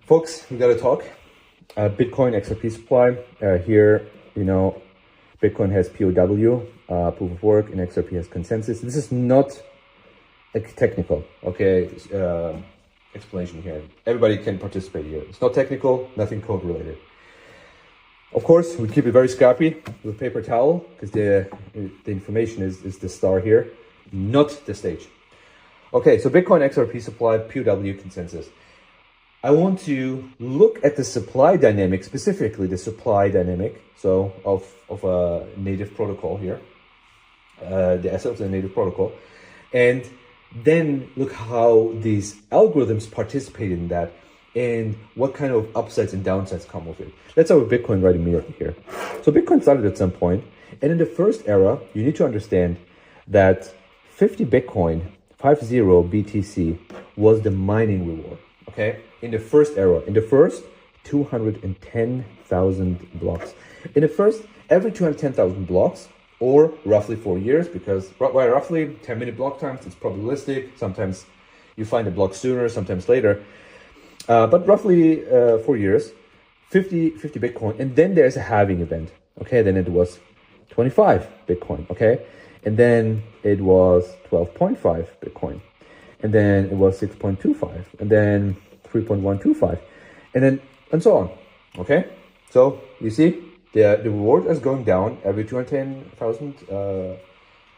Folks, we got to talk. Bitcoin XRP supply. Here, Bitcoin has POW, proof of work, and XRP has consensus. This is not a technical, explanation here. Everybody can participate here. It's not technical, nothing code related. Of course, we keep it very scrappy with paper towel because the information is the star here, not the stage. Okay, so Bitcoin XRP supply, POW, consensus. I want to look at the supply dynamic, specifically the supply dynamic, so of a native protocol here, the assets of the native protocol, and then look how these algorithms participate in that and what kind of upsides and downsides come with it. Let's start with Bitcoin right immediately here. So Bitcoin started at some point, and in the first era, you need to understand that 50 Bitcoin, 50 BTC, was the mining reward. Okay, in the first era, in the first 210,000 blocks. In the first, every 210,000 blocks, or roughly 4 years, because roughly 10-minute block times, it's probabilistic. Sometimes you find a block sooner, sometimes later. But roughly 4 years, 50 Bitcoin. And then there's a halving event. Okay, then it was 25 Bitcoin. Okay, and then it was 12.5 Bitcoin. And then it was 6.25, and then 3.125, and so on. Okay, so you see the reward is going down every 210,000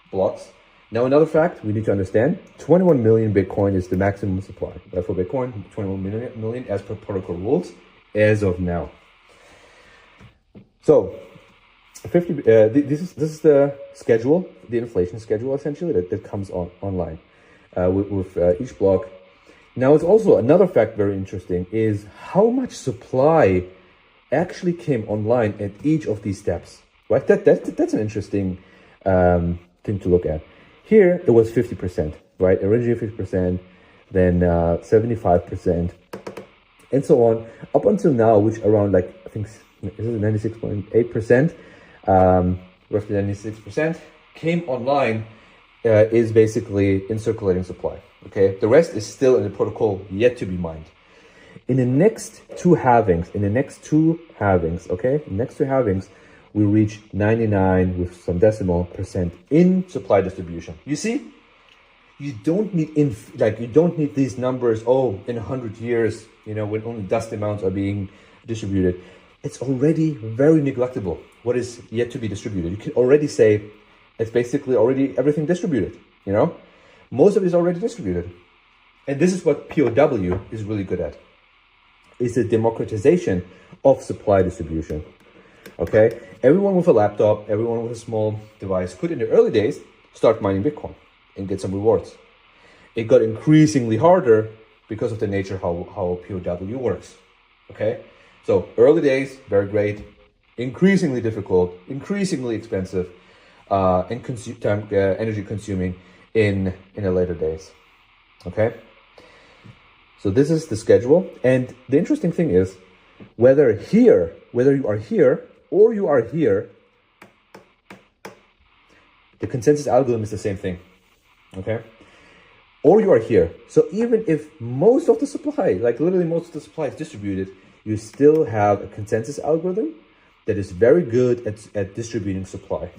blocks. Now another fact we need to understand: 21 million Bitcoin is the maximum supply for Bitcoin. 21 million as per protocol rules as of now. So 50. This is the schedule, the inflation schedule essentially that comes online. With each block. Now, it's also another fact very interesting is how much supply actually came online at each of these steps, right? That's an interesting thing to look at. Here, it was 50%, right? Originally 50%, then 75%, and so on, up until now, which around I think, is it 96.8%, roughly 96%, came online. Is basically in circulating supply. Okay, the rest is still in the protocol yet to be mined. In the next two halvings, we reach 99 with some decimal % in supply distribution. You see, you don't need you don't need these numbers. Oh, in 100 years, when only dust amounts are being distributed, it's already very neglectable. What is yet to be distributed? You can already say. It's basically already everything distributed, Most of it is already distributed. And this is what POW is really good at. It's the democratization of supply distribution. Okay? Everyone with a laptop, everyone with a small device could in the early days start mining Bitcoin and get some rewards. It got increasingly harder because of the nature how POW works. Okay? So early days, very great. Increasingly difficult, increasingly expensive. And energy consuming in the later days. Okay, so this is the schedule, and the interesting thing is whether you are here or you are here, the consensus algorithm is the same thing. Okay, or you are here. So even if most of the supply, literally most of the supply is distributed, you still have a consensus algorithm that is very good at distributing supply.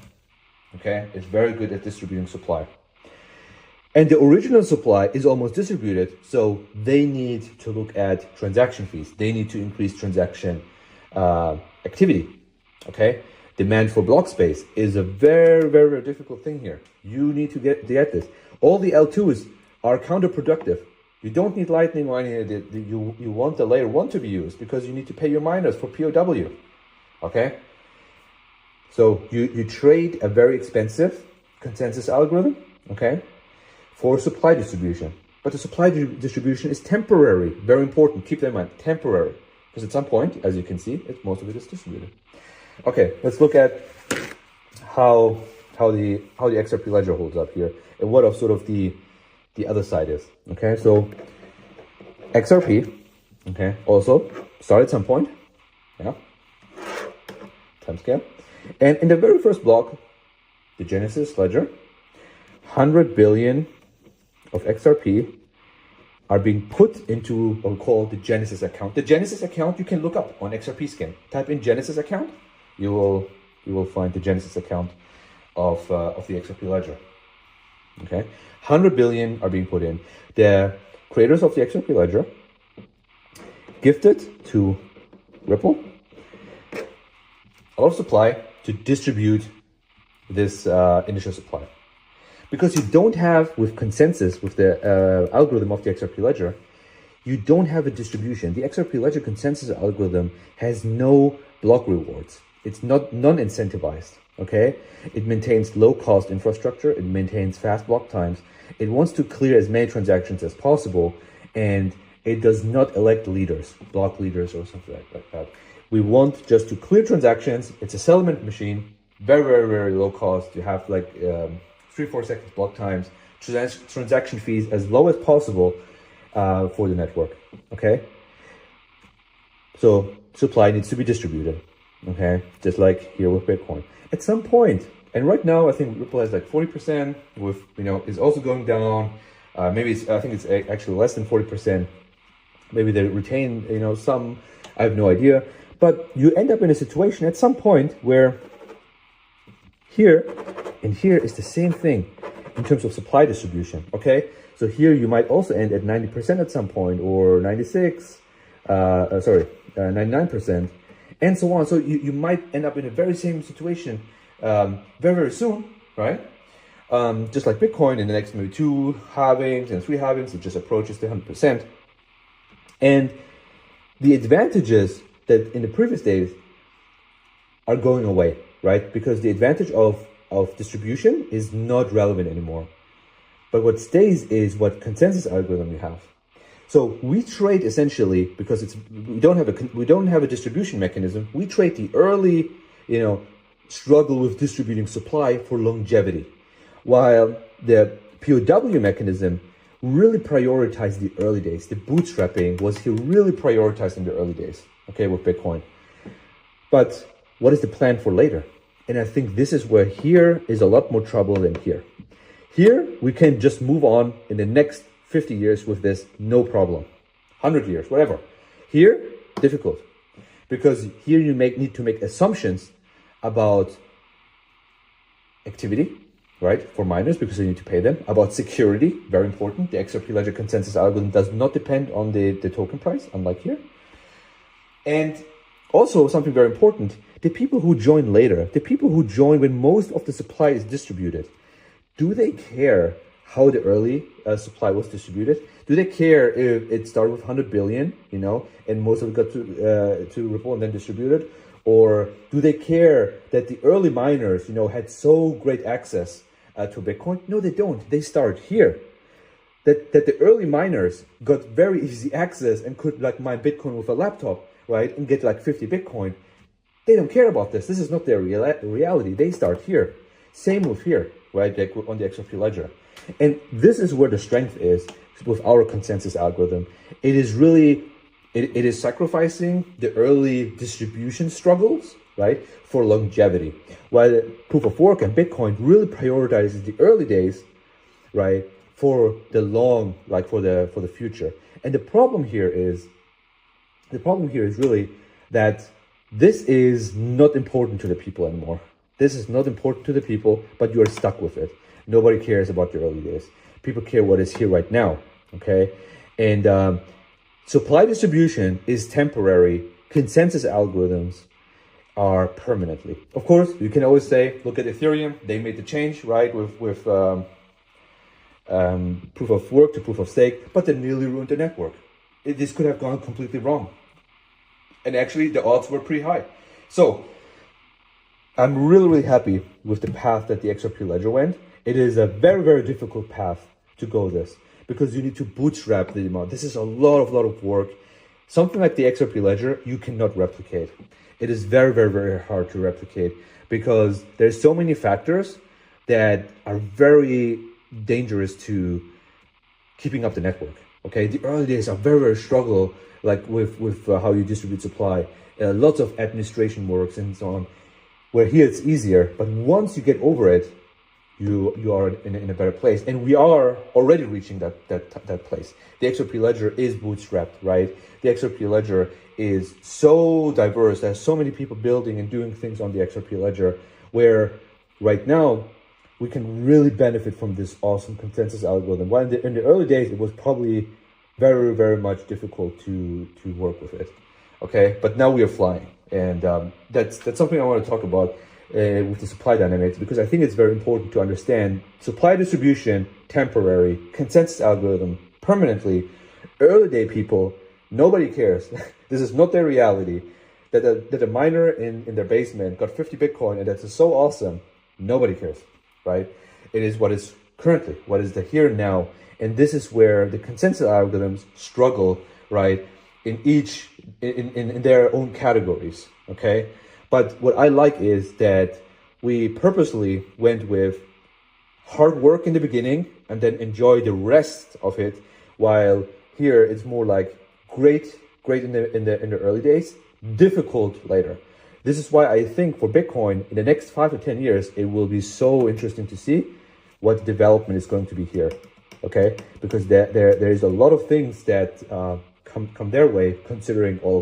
Okay, it's very good at distributing supply. And the original supply is almost distributed, so they need to look at transaction fees. They need to increase transaction activity. Okay, demand for block space is a very, very, very difficult thing here. You need to get this. All the L2s are counterproductive. You don't need Lightning or any of it. You want the layer 1 to be used because you need to pay your miners for POW. Okay. So you trade a very expensive consensus algorithm, okay, for supply distribution. But the supply distribution is temporary, very important. Keep that in mind, temporary. Because at some point, as you can see, most of it is distributed. Okay, let's look at how the XRP Ledger holds up here and what of sort of the other side is. Okay, so XRP, okay, also started at some point, yeah, timescale. And in the very first block, the Genesis Ledger, 100 billion of XRP are being put into what we call the Genesis account. The Genesis account you can look up on XRP Scan. Type in Genesis account, you will find the Genesis account of the XRP Ledger. Okay, 100 billion are being put in. The creators of the XRP Ledger gifted to Ripple a lot of supply to distribute this initial supply. Because you don't have, with consensus, with the algorithm of the XRP Ledger, you don't have a distribution. The XRP Ledger consensus algorithm has no block rewards. It's not non-incentivized, okay? It maintains low-cost infrastructure. It maintains fast block times. It wants to clear as many transactions as possible, and it does not elect leaders, block leaders or something like that. We want just to clear transactions. It's a settlement machine, very, very, very low cost. You have like 3-4 seconds block times, transaction fees as low as possible for the network, okay? So supply needs to be distributed, okay? Just like here with Bitcoin. At some point, and right now I think Ripple has like 40%, with, is also going down. Maybe I think it's actually less than 40%. Maybe they retain, some, I have no idea. But you end up in a situation at some point where here and here is the same thing in terms of supply distribution, okay? So here you might also end at 90% at some point, or 99%, and so on. So you might end up in a very same situation very, very soon, right? Just like Bitcoin, in the next maybe 2 halvings and 3 halvings, it just approaches the 100%. And the advantages that in the previous days are going away, right? Because the advantage of distribution is not relevant anymore. But what stays is what consensus algorithm you have. So we trade essentially, because we don't have a distribution mechanism. We trade the early, struggle with distributing supply for longevity, while the POW mechanism really prioritized the early days. The bootstrapping was here really prioritized in the early days, okay, with Bitcoin. But what is the plan for later? And I think this is where here is a lot more trouble than here. Here, we can just move on in the next 50 years with this, no problem. 100 years, whatever. Here, difficult. Because here you need to make assumptions about activity, right, for miners, because you need to pay them. About security, very important. The XRP Ledger consensus algorithm does not depend on the token price, unlike here. And also something very important, the people who join later, the people who join when most of the supply is distributed, do they care how the early supply was distributed? Do they care if it started with 100 billion, and most of it got to Ripple and then distributed? Or do they care that the early miners, had so great access to Bitcoin? No, they don't. They start here. That the early miners got very easy access and could mine Bitcoin with a laptop, right? And get 50 Bitcoin. They don't care about this. This is not their reality. They start here. Same with here, right? Like on the XRP Ledger. And this is where the strength is with our consensus algorithm. It is really, it is sacrificing the early distribution struggles, right, for longevity. While proof of work and Bitcoin really prioritizes the early days, right, for the long, for the future. And the problem here is really that this is not important to the people anymore. This is not important to the people, but you are stuck with it. Nobody cares about the early days. People care what is here right now, okay? And supply distribution is temporary. Consensus algorithms are permanently. Of course, you can always say, look at Ethereum. They made the change, right, with proof of work to proof of stake, but they nearly ruined the network. This could have gone completely wrong. And actually, the odds were pretty high. So I'm really, really happy with the path that the XRP Ledger went. It is a very, very difficult path to go this, because you need to bootstrap the amount. This is a lot of work. Something like the XRP Ledger, you cannot replicate. It is very, very, very hard to replicate, because there's so many factors that are very dangerous to keeping up the network. Okay, the early days are very, very struggle, with how you distribute supply. Lots of administration works and so on. Where here it's easier, but once you get over it, you are in a better place. And we are already reaching that place. The XRP Ledger is bootstrapped, right? The XRP Ledger is so diverse. There's so many people building and doing things on the XRP Ledger, where right now we can really benefit from this awesome consensus algorithm. While in the early days, it was probably very, very much difficult to work with it. Okay, but now we are flying, and that's something I want to talk about with the supply dynamics, because I think it's very important to understand supply distribution, temporary, consensus algorithm, permanently. Early day people, nobody cares. This is not their reality. That a miner in their basement got 50 Bitcoin, and that's so awesome. Nobody cares, right? It is what is currently, what is the here and now. And this is where the consensus algorithms struggle, right? In their own categories, okay? But what I like is that we purposely went with hard work in the beginning and then enjoy the rest of it, while here it's more like great in the early days, difficult later. This is why I think for Bitcoin in the next 5 to 10 years, it will be so interesting to see what development is going to be here, okay? Because there is a lot of things that come their way, considering all